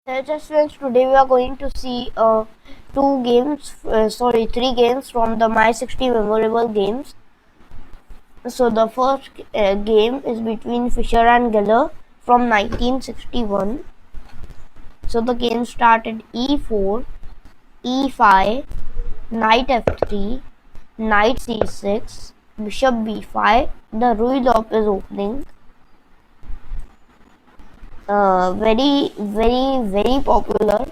Just friends, today we are going to see three games from the My 60 memorable games. So the first game is between Fisher and Geller from 1961. So the game started E4, E5, Knight F3, Knight C6, Bishop B5. The Ruy is opening. Very popular.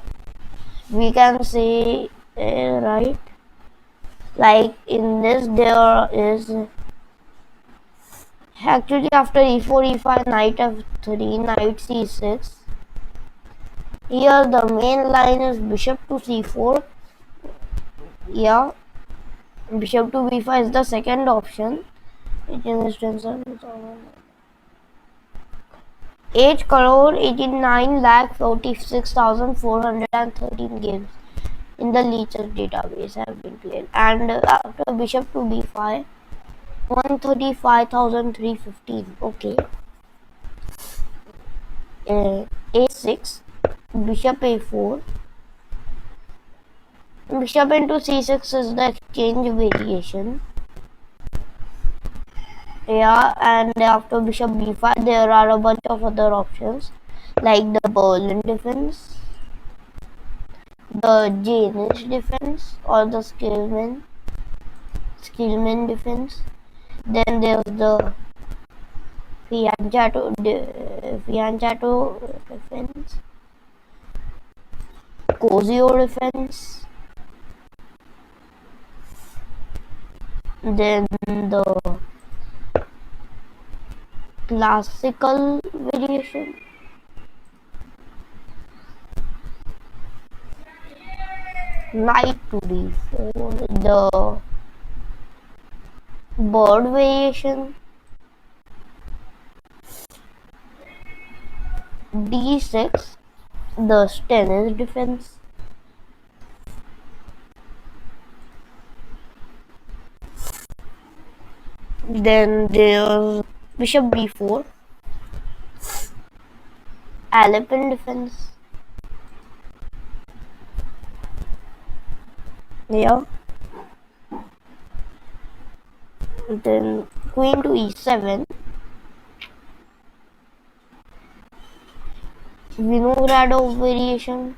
We can say right. Like in this, there is actually after e4, e5, knight f3, knight c6. Here the main line is bishop to c4. Yeah, bishop to b5 is the second option. 8 crore 89 lakh 46,413 games in the Lichess database have been played, and after bishop to b5 135,315. Okay. A6, bishop a4, bishop into c6 is the exchange variation. Yeah, and after bishop b5 there are a bunch of other options like the Berlin defense, the Danish defense, or the Skillman defense. Then there's the Fianchetto defense, Cosio defense, then the classical variation, knight to d4, the bird variation, d6, the Stennis defense, then there's bishop b4, Alpin defense. Yeah. Then queen to e7, Vinogradov variation,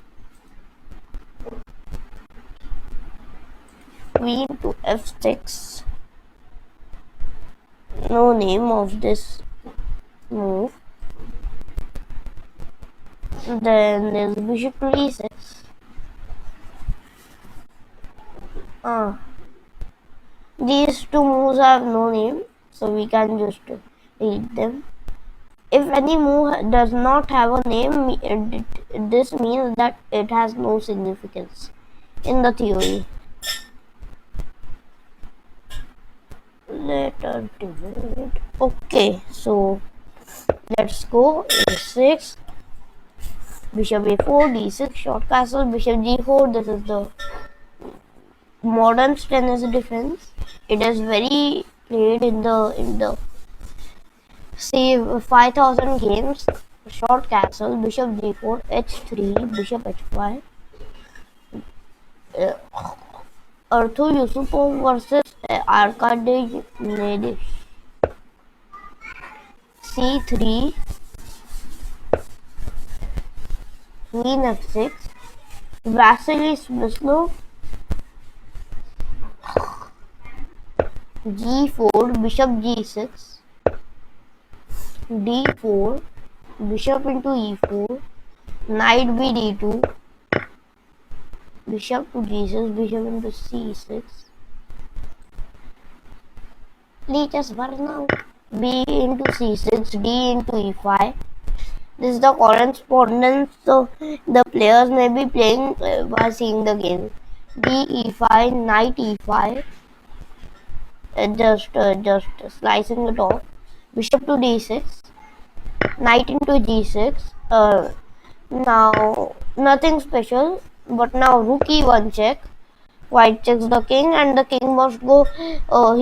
queen to f6. No name of this move. Then there's bishop to e6. These two moves have no name, so we can just read them. If any move does not have a name, this means that it has no significance in the theory. Letter divide. Okay, so let's go. A6, bishop a4, d6, short castle, bishop g4. This is the modern Stennis defense. It is very played in the say 5,000 games. Short castle, bishop g4, h3, bishop h5. Arthur Yusupov versus Arkady Nedish. c3, queen f6, Vasily Smyslov, g4, bishop g6, d4, bishop into e4, knight b d2, bishop to g6, bishop into c6. Lichess Varna, b into c6, d into e5. This is the correspondence, so the players may be playing by seeing the game. D e5, knight e5, just slicing it off. Bishop to d6, knight into g6. Now nothing special, but now rook e1 check. white checks the king, and the king must go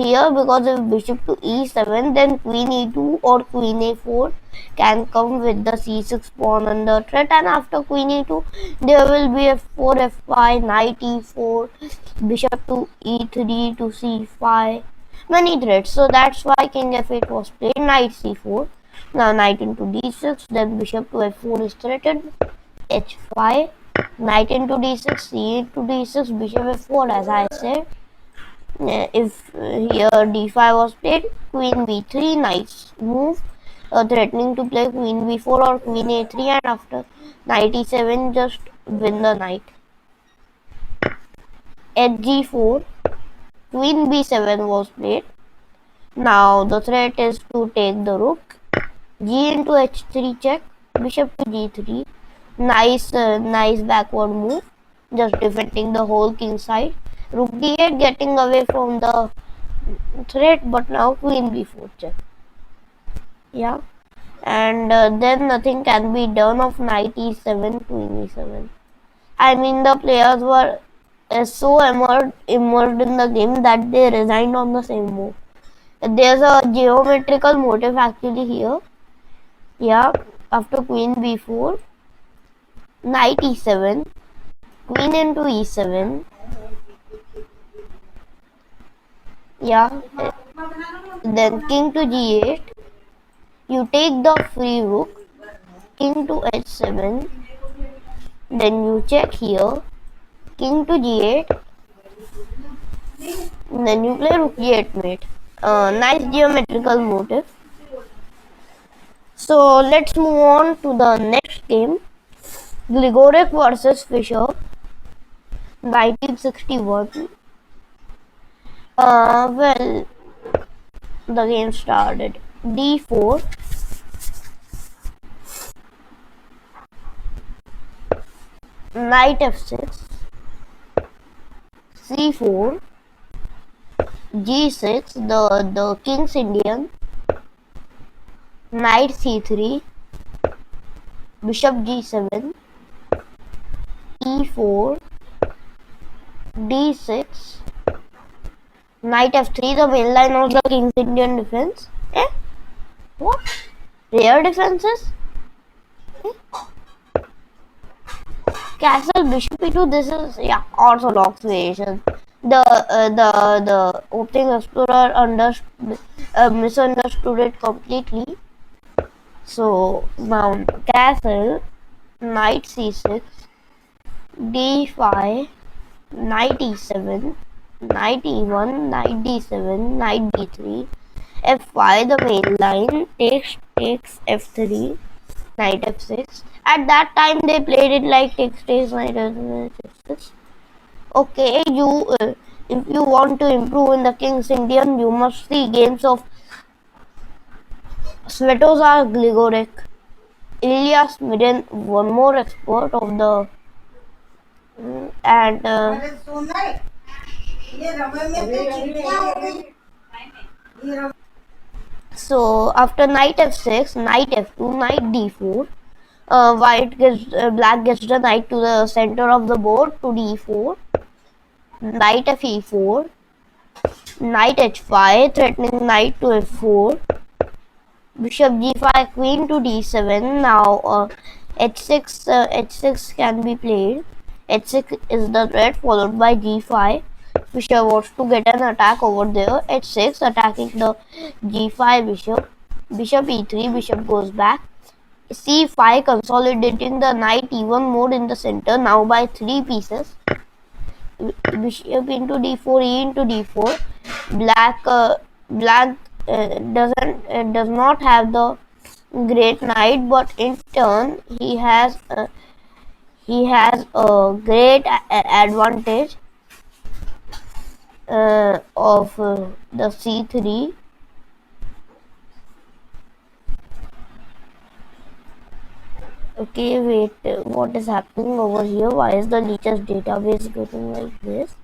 here, because if bishop to e7, then queen e2 or queen a4 can come with the c6 pawn under threat, and after queen e2 there will be f4, f5, knight e4, bishop to e3 to c5, many threats. So that's why king f8 was played, knight c4. Now knight into d6, then bishop to f4 is threatened, h5, knight into d6, c into d6, bishop f4 as I said. If here d5 was played, queen b3, nice move, threatening to play queen b4 or queen a3, and after knight e7 just win the knight. At g4, queen b7 was played. Now the threat is to take the rook. G into h3 check, bishop to g3. Nice backward move, just defending the whole king side. Rook d8, getting away from the threat, but now queen b4 check. Yeah, and then nothing can be done of knight e7, queen e7. I mean, the players were so immersed in the game that they resigned on the same move. There's a geometrical motive actually here. Yeah, after queen b4, knight e7, queen into e7. Yeah, then king to g8. You take the free rook, king to h7. Then you check here, king to g8. Then you play rook g8 mate. Nice geometrical motive. So let's move on to the next game, Gligoric versus Fischer, 1961. Well, the game started. d4, knight f6, c4, g6, the king's Indian, knight c3, bishop g7, e4, d6, knight f3, the main line of the king's Indian defense. What? Rare defenses? Castle bishop e2. This is orthodox variation. The opening explorer misunderstood it completely. So now castle, knight c6, d5, knight e7, knight e1, knight d7, knight d3, f5, the main line, takes f3, knight f6. At that time they played it like takes knight f6. Okay, if you want to improve in the King's Indian, you must see games of Svetozar Gligoric, Ilya Smirin, one more expert of the and so after knight f6, knight f2, knight d4, black gets the knight to the center of the board to d4, knight fe4, knight h5, threatening knight to f4, bishop g5, queen to d7. Now h6 can be played. h6 is the threat, followed by g5. Bishop wants to get an attack over there. h6 attacking the g5 bishop. Bishop e3, bishop goes back. c5 consolidating the knight e1 mode in the center, now by 3 pieces. Bishop into d4, e into d4. Black does not have the great knight, but in turn he has a great advantage of the c3. Okay, wait, what is happening over here? Why is the Lichess database getting like this?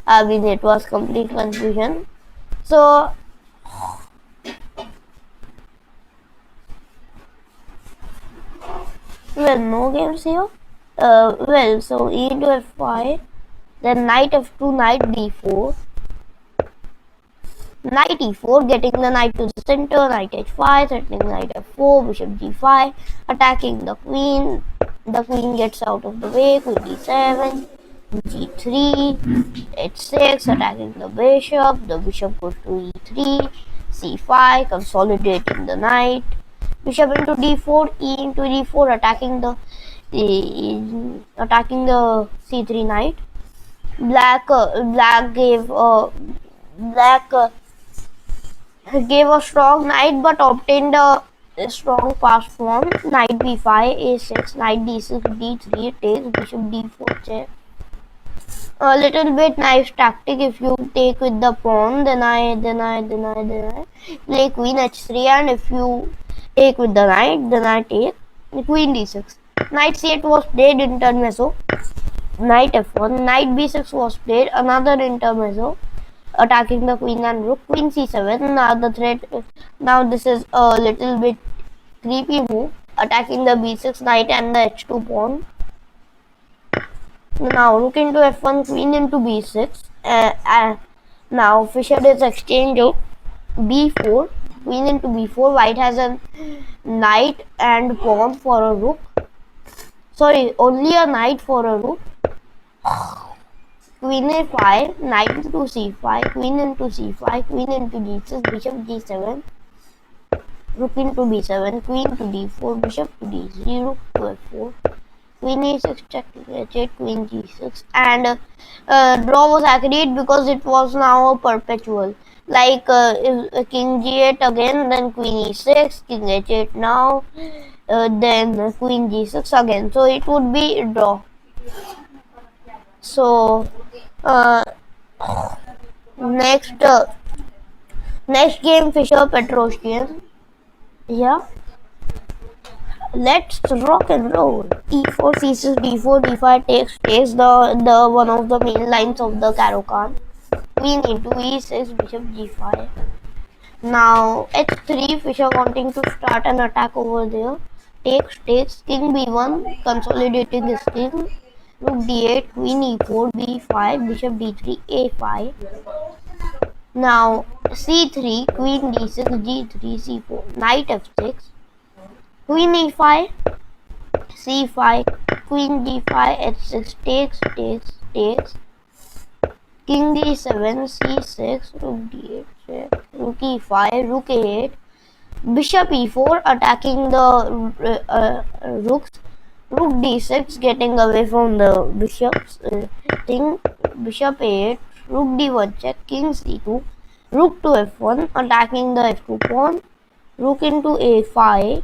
I mean, it was complete confusion. So there no games here? Well, so e into f5, then knight f2, knight d4, knight e4, getting the knight to the center, knight h5, threatening knight f4, bishop g5, attacking the queen. The queen gets out of the way, queen d7, g3, h6, attacking the bishop goes to e3, c5, consolidating the knight, bishop into d4, e into d4, attacking the c3 knight. Black gave a strong knight but obtained a strong pass form. Knight b5, a6, knight d6, d3, takes, bishop d4 check. A little bit nice tactic. If you take with the pawn, then I play queen h3, and if you take with the knight, then I take queen d6. Knight c8 was played intermezzo. Knight f1, knight b6 was played, another intermezzo, attacking the queen and rook. Queen c7. Now the threat. Now this is a little bit creepy move, attacking the b6 knight and the h2 pawn. Now rook into f1, queen into b6. Now Fischer is exchange of b4, queen into b4. White has a knight and pawn for a rook. Sorry, only a knight for a rook. Queen a5, knight into c5, queen into c5, queen into g6, bishop g7, rook into b7, queen to d4, bishop to d3, rook to f4, queen a6, check h8, queen g6, and draw was agreed because it was now a perpetual. Like if king g8 again, then queen e6, king h8 now, then queen g6 again. So it would be a draw. So next game, Fischer Petrosian. Yeah, let's rock and roll. e4, c6, d4, d5 takes the one of the main lines of the Caro-Kann. Queen into e6, bishop g5. Now h3, Fischer wanting to start an attack over there. Takes, king b1, consolidating his king. Rook d8, queen e4, b5, bishop d3, a5. Now c3, queen d6, g3, c4, knight f6, queen e5, c5, queen d5, h6, takes, king d7, c6, rook d8, check, rook e5, rook a8, bishop e4, attacking the rooks. Rook d6, getting away from the bishop's thing. Bishop a8, rook d1 check, king c2, rook to f1, attacking the f2 pawn. Rook into a5,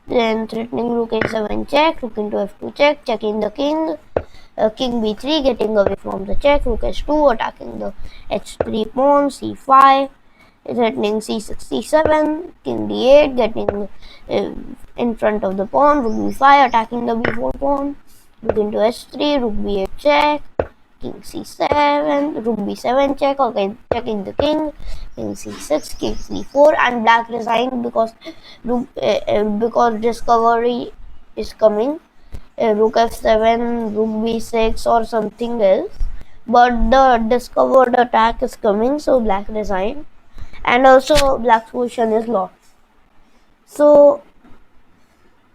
then threatening rook a7 check, rook into f2 check, checking the king. King b3, getting away from the check. Rook h2, attacking the h3 pawn. c5, threatening c6, c7, king d8, getting in front of the pawn. Rook b5, attacking the b4 pawn. Rook into h3, rook b8 check, king c7, rook b7 check, okay, checking the king. King c6, king c4, and black resigned because discovery is coming. Rook f7, rook b6, or something else, but the discovered attack is coming, so black resigned, and also black's position is lost. So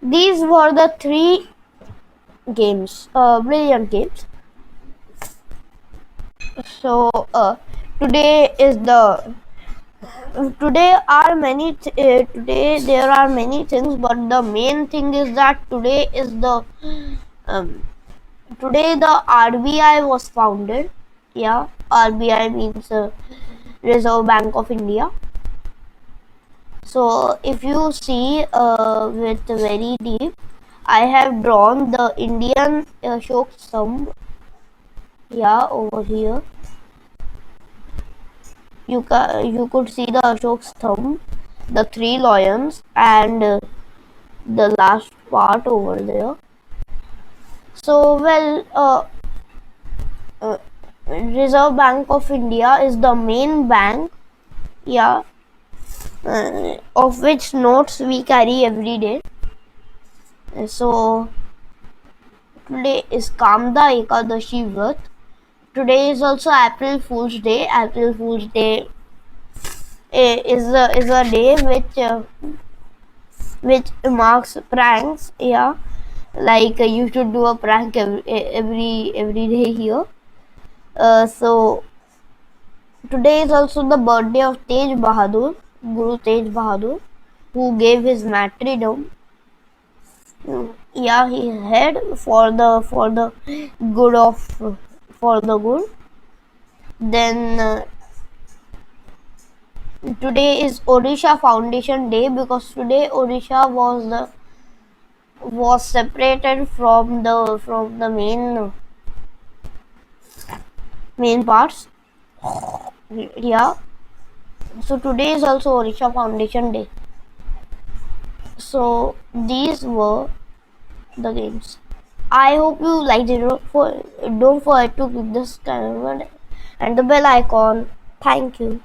these were the three games, brilliant games. So today there are many things, but the main thing is that today the RBI was founded. Yeah, RBI means Reserve Bank of India. So if you see with very deep, I have drawn the Indian Ashok Stamp. Yeah, over here you could see the Ashok Stamp, the three lions, and the last part over there. So well, Reserve Bank of India is the main bank, yeah, of which notes we carry every day. So today is Kamda Ekadashi Vrat. Today is also April Fool's Day. April Fool's Day is a day which marks pranks. Yeah, like you should do a prank every day here. So today is also the birthday of Tej Bahadur, Guru Tej Bahadur, who gave his martyrdom. Yeah, he had for the good of for the good. Then today is Odisha Foundation Day because today Odisha was separated from the main parts. Yeah, so today is also Odisha Foundation Day. So these were the games. I hope you liked it. Don't forget to click the subscribe button and the bell icon. Thank you.